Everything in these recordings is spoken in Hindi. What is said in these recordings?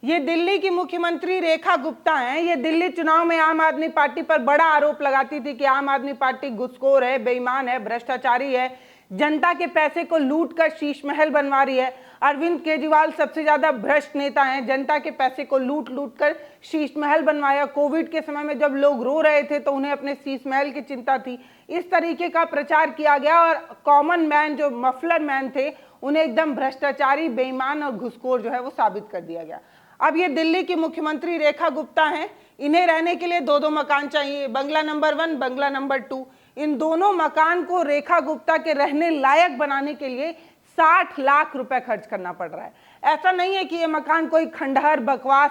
ये दिल्ली की मुख्यमंत्री रेखा गुप्ता हैं। ये दिल्ली चुनाव में आम आदमी पार्टी पर बड़ा आरोप लगाती थी कि आम आदमी पार्टी घुसखोर है, बेईमान है, भ्रष्टाचारी है, जनता के पैसे को लूट कर शीश महल बनवा रही है। अरविंद केजरीवाल सबसे ज्यादा भ्रष्ट नेता हैं, जनता के पैसे को लूट लूट कर शीश महल बनवाया। कोविड के समय में जब लोग रो रहे थे तो उन्हें अपने शीश महल की चिंता थी। इस तरीके का प्रचार किया गया और कॉमन मैन जो मफलर मैन थे उन्हें एकदम भ्रष्टाचारी, बेईमान और घुसखोर जो है वो साबित कर दिया गया। अब ये दिल्ली की मुख्यमंत्री रेखा गुप्ता हैं। इन्हें रहने के लिए दो मकान चाहिए, बंगला नंबर 1, बंगला नंबर 2। इन दोनों मकान को रेखा गुप्ता के रहने लायक बनाने के लिए 60 लाख रुपए खर्च करना पड़ रहा है। ऐसा नहीं है कि ये मकान कोई खंडहर बकवास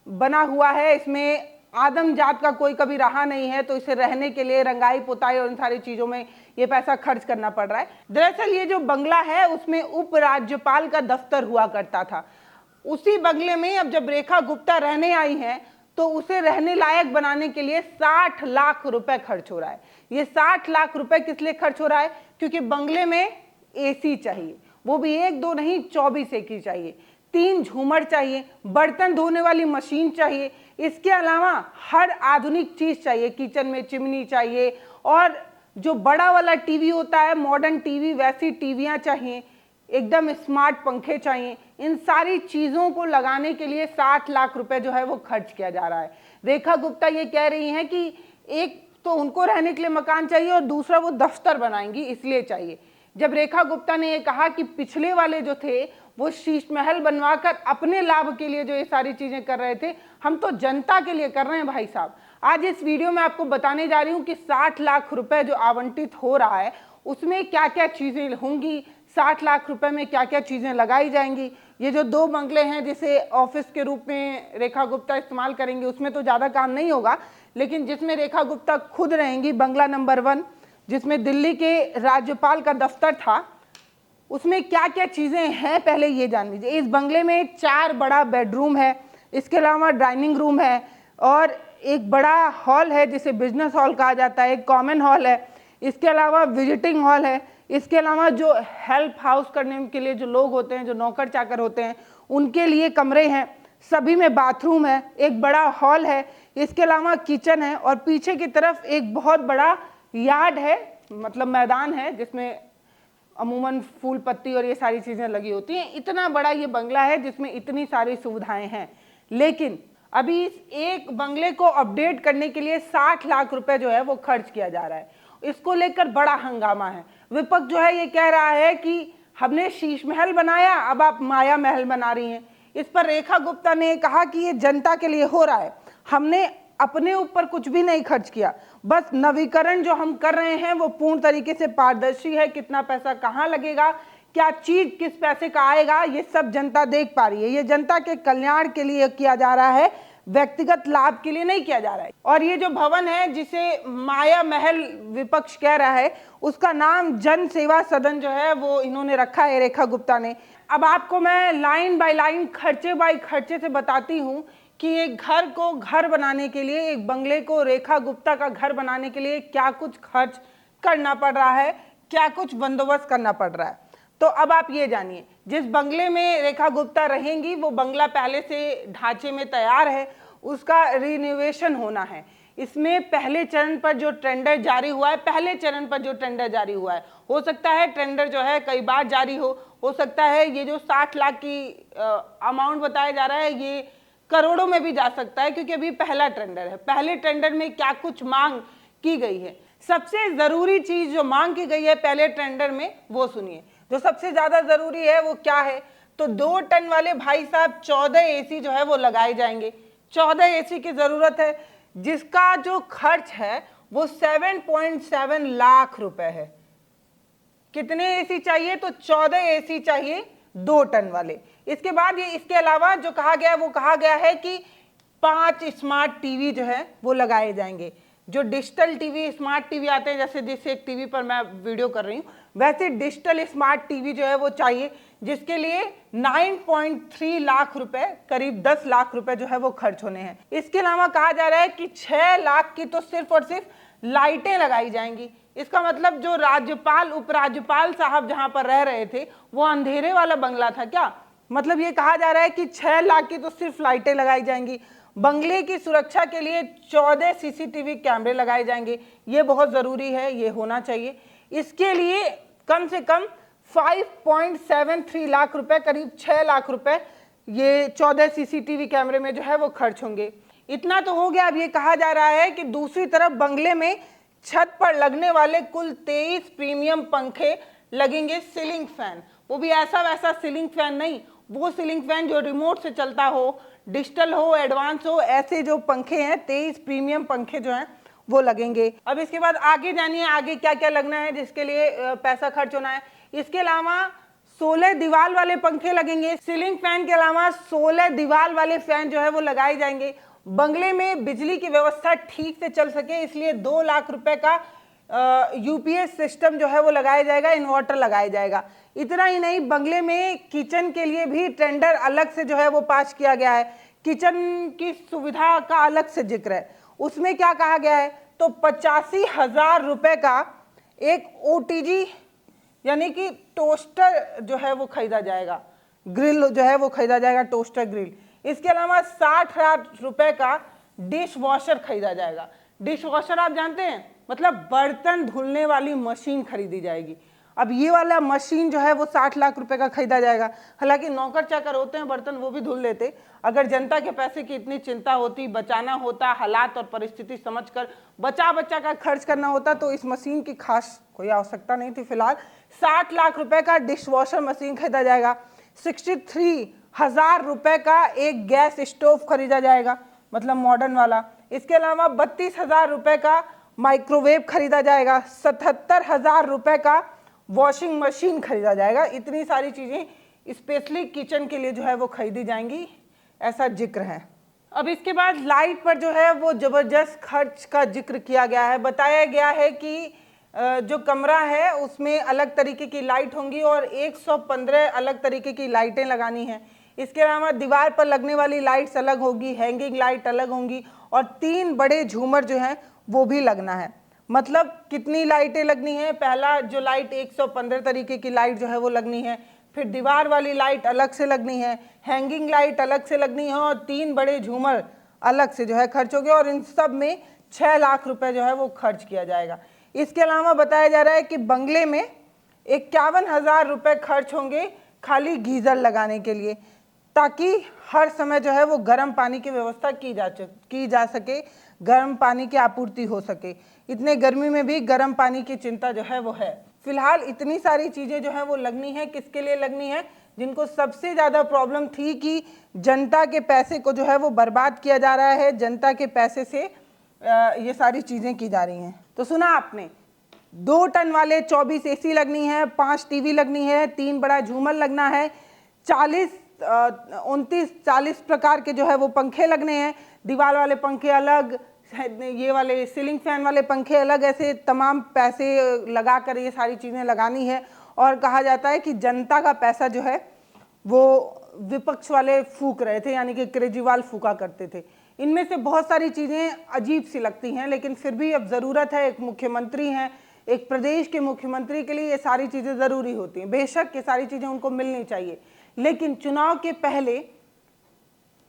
बना हुआ है, इसमें आदम जात का कोई कभी रहा नहीं है, तो इसे रहने के लिए रंगाई पुताई और इन सारी चीजों में ये पैसा खर्च करना पड़ रहा है। दरअसल ये जो बंगला है उसमें उपराज्यपाल का दफ्तर हुआ करता था। उसी बंगले में अब जब रेखा गुप्ता रहने आई हैं तो उसे रहने लायक बनाने के लिए 60 लाख रुपए खर्च हो रहा है। ये 60 लाख रुपए किस लिए खर्च हो रहा है? क्योंकि बंगले में एसी चाहिए, वो भी 1-2 नहीं 24 एसी चाहिए, 3 झूमर चाहिए, बर्तन धोने वाली मशीन चाहिए, इसके अलावा हर आधुनिक चीज चाहिए। किचन में चिमनी चाहिए और जो बड़ा वाला टीवी होता है, मॉडर्न टीवी, वैसी टीवियां चाहिए, एकदम स्मार्ट पंखे चाहिए। इन सारी चीजों को लगाने के लिए 60 लाख रुपए जो है वो खर्च किया जा रहा है। रेखा गुप्ता ये कह रही हैं कि एक तो उनको रहने के लिए मकान चाहिए और दूसरा वो दफ्तर बनाएंगी इसलिए चाहिए। जब रेखा गुप्ता ने ये कहा कि पिछले वाले जो थे वो शीश महल बनवाकर अपने लाभ के लिए जो ये सारी चीजें कर रहे थे, हम तो जनता के लिए कर रहे हैं भाई साहब। आज इस वीडियो में आपको बताने जा रही हूँ कि 60 लाख रुपए जो आवंटित हो रहा है उसमें क्या क्या चीजें होंगी, 60 लाख रुपए में क्या क्या चीजें लगाई जाएंगी। ये जो 2 बंगले हैं जिसे ऑफिस के रूप में रेखा गुप्ता इस्तेमाल करेंगे उसमें तो ज्यादा काम नहीं होगा, लेकिन जिसमें रेखा गुप्ता खुद रहेंगी, बंगला नंबर 1 जिसमें दिल्ली के राज्यपाल का दफ्तर था, उसमें क्या क्या चीजें हैं पहले ये जान लीजिए। इस बंगले में 4 बड़ा बेडरूम है, इसके अलावा डाइनिंग रूम है और एक बड़ा हॉल है जिसे बिजनेस हॉल कहा जाता है, एक कॉमन हॉल है, इसके अलावा विजिटिंग हॉल है, इसके अलावा जो हेल्प हाउस करने के लिए जो लोग होते हैं, जो नौकर चाकर होते हैं, उनके लिए कमरे हैं, सभी में बाथरूम है, एक बड़ा हॉल है, इसके अलावा किचन है और पीछे की तरफ एक बहुत बड़ा यार्ड है, मतलब मैदान है जिसमें अमूमन फूल पत्ती और ये सारी चीजें लगी होती हैं। इतना बड़ा ये बंगला है जिसमें इतनी सारी सुविधाएं हैं, लेकिन अभी इस एक बंगले को अपडेट करने के लिए 60 लाख रुपए जो है वो खर्च किया जा रहा है। इसको लेकर बड़ा हंगामा है। विपक्ष जो है ये कह रहा है कि हमने शीश महल बनाया, अब आप माया महल बना रही हैं। इस पर रेखा गुप्ता ने कहा कि ये जनता के लिए हो रहा है, हमने अपने ऊपर कुछ भी नहीं खर्च किया, बस नवीकरण जो हम कर रहे हैं वो पूर्ण तरीके से पारदर्शी है। कितना पैसा कहाँ लगेगा, क्या चीज किस पैसे का आएगा, ये सब जनता देख पा रही है। ये जनता के कल्याण के लिए किया जा रहा है, व्यक्तिगत लाभ के लिए नहीं किया जा रहा है। और ये जो भवन है जिसे माया महल विपक्ष कह रहा है, उसका नाम जन सेवा सदन जो है वो इन्होंने रखा है रेखा गुप्ता ने। अब आपको मैं लाइन बाय लाइन, खर्चे बाय खर्चे से बताती हूँ कि एक घर को घर बनाने के लिए, एक बंगले को रेखा गुप्ता का घर बनाने के लिए क्या कुछ खर्च करना पड़ रहा है, क्या कुछ बंदोबस्त करना पड़ रहा है। तो अब आप ये जानिए, जिस बंगले में रेखा गुप्ता रहेंगी वो बंगला पहले से ढांचे में तैयार है, उसका रिनोवेशन होना है। इसमें पहले चरण पर जो टेंडर जारी हुआ है, पहले चरण पर जो टेंडर जारी हुआ है, हो सकता है टेंडर जो है कई बार जारी हो सकता है ये जो 60 लाख की अमाउंट बताया जा रहा है ये करोड़ों में भी जा सकता है, क्योंकि अभी पहला टेंडर है। पहले टेंडर में क्या कुछ मांग की गई है, सबसे जरूरी चीज जो मांग की गई है पहले टेंडर में वो सुनिए। जो सबसे ज्यादा जरूरी है वो क्या है, तो 2 टन वाले भाई साहब 14 एसी जो है वो लगाए जाएंगे। 14 एसी की जरूरत है, जिसका जो खर्च है वो 7.7 लाख रुपए है। कितने एसी चाहिए, तो 14 एसी चाहिए 2 टन वाले। इसके बाद ये इसके अलावा जो कहा गया है वो कहा गया है कि 5 स्मार्ट टीवी जो है वो लगाए जाएंगे। जो डिजिटल टीवी, स्मार्ट टीवी आते हैं, जैसे जिस एक टीवी पर मैं वीडियो कर रही हूँ, वैसे डिजिटल स्मार्ट टीवी जो है वो चाहिए, जिसके लिए 9.3 लाख रुपए, करीब 10 लाख रुपए जो है वो खर्च होने हैं। इसके अलावा कहा जा रहा है कि 6 लाख की तो सिर्फ और सिर्फ लाइटें लगाई जाएंगी। इसका मतलब जो राज्यपाल, उपराज्यपाल साहब जहां पर रह रहे थे वो अंधेरे वाला बंगला था क्या? मतलब ये कहा जा रहा है कि 6 लाख की तो सिर्फ लाइटें लगाई जाएंगी। बंगले की सुरक्षा के लिए 14 सीसीटीवी कैमरे लगाए जाएंगे। ये बहुत ज़रूरी है, ये होना चाहिए। इसके लिए कम से कम 5.73 लाख रुपए, करीब 6 लाख रुपए ये 14 सीसीटीवी कैमरे में जो है वो खर्च होंगे। इतना तो हो गया। अब ये कहा जा रहा है कि दूसरी तरफ बंगले में छत पर लगने वाले कुल 23 प्रीमियम पंखे लगेंगे, सीलिंग फैन। वो भी ऐसा वैसा सीलिंग फैन नहीं, वो सीलिंग फैन जो रिमोट से चलता हो, डिजिटल हो, एडवांस हो, ऐसे जो पंखे हैं 23 प्रीमियम पंखे जो हैं वो लगेंगे। अब इसके बाद आगे जानिए आगे क्या क्या लगना है जिसके लिए पैसा खर्च होना है। इसके अलावा 16 दीवार वाले पंखे लगेंगे। सीलिंग फैन के अलावा 16 दीवार वाले फैन जो है वो लगाए जाएंगे। बंगले में बिजली की व्यवस्था ठीक से चल सके इसलिए 2 लाख रुपए का यूपीएस सिस्टम जो है वो लगाया जाएगा, इन्वर्टर लगाया जाएगा। इतना ही नहीं, बंगले में किचन के लिए भी टेंडर अलग से जो है वो पास किया गया है। किचन की सुविधा का अलग से जिक्र है। उसमें क्या कहा गया है, तो 85,000 रुपए का एक ओटीजी यानी कि टोस्टर जो है वो खरीदा जाएगा, ग्रिल जो है वो खरीदा जाएगा, टोस्टर ग्रिल। इसके अलावा 60,000 रुपए का डिश वॉशर खरीदा जाएगा। डिश वॉशर आप जानते हैं, मतलब बर्तन धुलने वाली मशीन खरीदी जाएगी। अब ये वाला मशीन जो है वो 60 लाख रुपए का खरीदा जाएगा। हालांकि नौकर चाकर होते हैं बर्तन, वो भी धुल लेते। अगर जनता के पैसे की इतनी चिंता होती, बचाना होता, हालात और परिस्थिति समझकर बचा का खर्च करना होता, तो इस मशीन की खास कोई आवश्यकता नहीं थी। फिलहाल 60 लाख रुपए का डिश वॉशर मशीन खरीदा जाएगा। 63,000 रुपए का एक गैस स्टोव खरीदा जाएगा, मतलब मॉडर्न वाला। इसके अलावा 32,000 रुपए का माइक्रोवेव खरीदा जाएगा। 77,000 रुपए का वॉशिंग मशीन खरीदा जाएगा। इतनी सारी चीज़ें स्पेशली किचन के लिए जो है वो खरीदी जाएंगी, ऐसा जिक्र है। अब इसके बाद लाइट पर जो है वो ज़बरदस्त खर्च का जिक्र किया गया है। बताया गया है कि जो कमरा है उसमें अलग तरीके की लाइट होंगी और 115 अलग तरीके की लाइटें लगानी हैं। इसके अलावा दीवार पर लगने वाली लाइट्स अलग होगी, हैंगिंग लाइट अलग होंगी और 3 बड़े झूमर जो हैं वो भी लगना है। मतलब कितनी लाइटें लगनी है, पहला जो लाइट 115 तरीके की लाइट जो है वो लगनी है, फिर दीवार वाली लाइट अलग से लगनी है, हैंगिंग लाइट अलग से लगनी है और 3 बड़े झूमर अलग से जो है खर्च हो गए और इन सब में 6 लाख रुपए जो है वो खर्च किया जाएगा। इसके अलावा बताया जा रहा है कि बंगले में 51,000 रुपए खर्च होंगे खाली गीजर लगाने के लिए, ताकि हर समय जो है वो गर्म पानी की व्यवस्था की जा सके, गर्म पानी की आपूर्ति हो सके। इतने गर्मी में भी गर्म पानी की चिंता जो है वो है। फिलहाल इतनी सारी चीज़ें जो है वो लगनी है। किसके लिए लगनी है? जिनको सबसे ज़्यादा प्रॉब्लम थी कि जनता के पैसे को जो है वो बर्बाद किया जा रहा है, जनता के पैसे से ये सारी चीज़ें की जा रही हैं। तो सुना आपने, 2 टन वाले 24 एसी लगनी है, 5 टीवी लगनी है, 3 बड़ा झूमर लगना है, 39 प्रकार के जो है वो पंखे लगने हैं। दीवार वाले पंखे अलग, ये वाले सीलिंग फैन वाले पंखे अलग, ऐसे तमाम पैसे लगाकर ये सारी चीज़ें लगानी है। और कहा जाता है कि जनता का पैसा जो है वो विपक्ष वाले फूक रहे थे, यानी कि केजरीवाल फूका करते थे। इनमें से बहुत सारी चीज़ें अजीब सी लगती हैं, लेकिन फिर भी अब ज़रूरत है, एक मुख्यमंत्री हैं, एक प्रदेश के मुख्यमंत्री के लिए ये सारी चीज़ें ज़रूरी होती हैं। बेशक ये सारी चीज़ें उनको मिलनी चाहिए, लेकिन चुनाव के पहले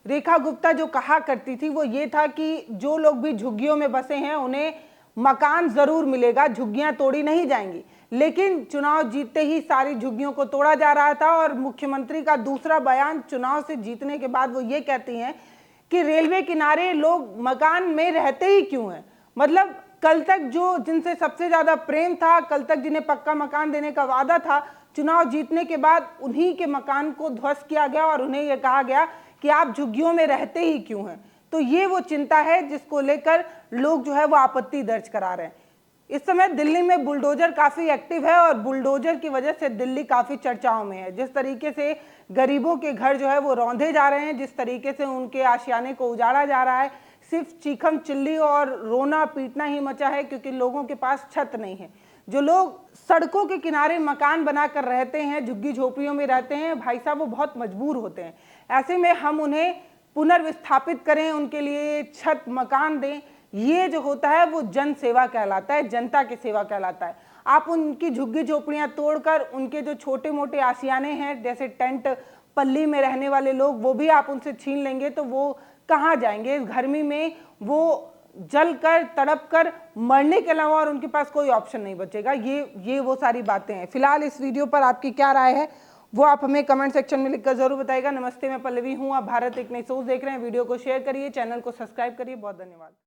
रेखा गुप्ता जो कहा करती थी वो ये था कि जो लोग भी झुग्गियों में बसे हैं उन्हें मकान ज़रूर मिलेगा, झुग्गियां तोड़ी नहीं जाएंगी। लेकिन चुनाव जीतते ही सारी झुग्गियों को तोड़ा जा रहा था और मुख्यमंत्री का दूसरा बयान चुनाव से जीतने के बाद वो ये कहती हैं कि रेलवे किनारे लोग मकान में रहते ही क्यों हैं। मतलब कल तक जो जिनसे सबसे ज़्यादा प्रेम था, कल तक जिन्हें पक्का मकान देने का वादा था, चुनाव जीतने के बाद उन्हीं के मकान को ध्वस्त किया गया और उन्हें यह कहा गया कि आप झुग्गियों में रहते ही क्यों हैं। तो ये वो चिंता है जिसको लेकर लोग जो है वो आपत्ति दर्ज करा रहे हैं। इस समय दिल्ली में बुलडोजर काफ़ी एक्टिव है और बुलडोजर की वजह से दिल्ली काफ़ी चर्चाओं में है। जिस तरीके से गरीबों के घर जो है वो रौंदे जा रहे हैं, जिस तरीके से उनके आशियाने को उजाड़ा जा रहा है, सिर्फ चीखम चिल्ली और रोना पीटना ही मचा है, क्योंकि लोगों के पास छत नहीं है। जो लोग सड़कों के किनारे मकान बनाकर रहते हैं, झुग्गी झोपड़ियों में रहते हैं, भाई साहब वो बहुत मजबूर होते हैं। ऐसे में हम उन्हें पुनर्विस्थापित करें, उनके लिए छत मकान दें, ये जो होता है वो जन सेवा कहलाता है, जनता की सेवा कहलाता है। आप उनकी झुग्गी झोपड़ियाँ तोड़कर उनके जो छोटे मोटे आशियाने हैं, जैसे टेंट पल्ली में रहने वाले लोग, वो भी आप उनसे छीन लेंगे तो वो कहाँ जाएंगे? इस गर्मी में वो जल कर तड़प कर मरने के अलावा और उनके पास कोई ऑप्शन नहीं बचेगा। ये वो सारी बातें हैं। फिलहाल इस वीडियो पर आपकी क्या राय है वो आप हमें कमेंट सेक्शन में लिखकर जरूर बताइएगा। नमस्ते, मैं पल्लवी हूँ, आप भारत एक नई सोच देख रहे हैं। वीडियो को शेयर करिए, चैनल को सब्सक्राइब करिए। बहुत धन्यवाद।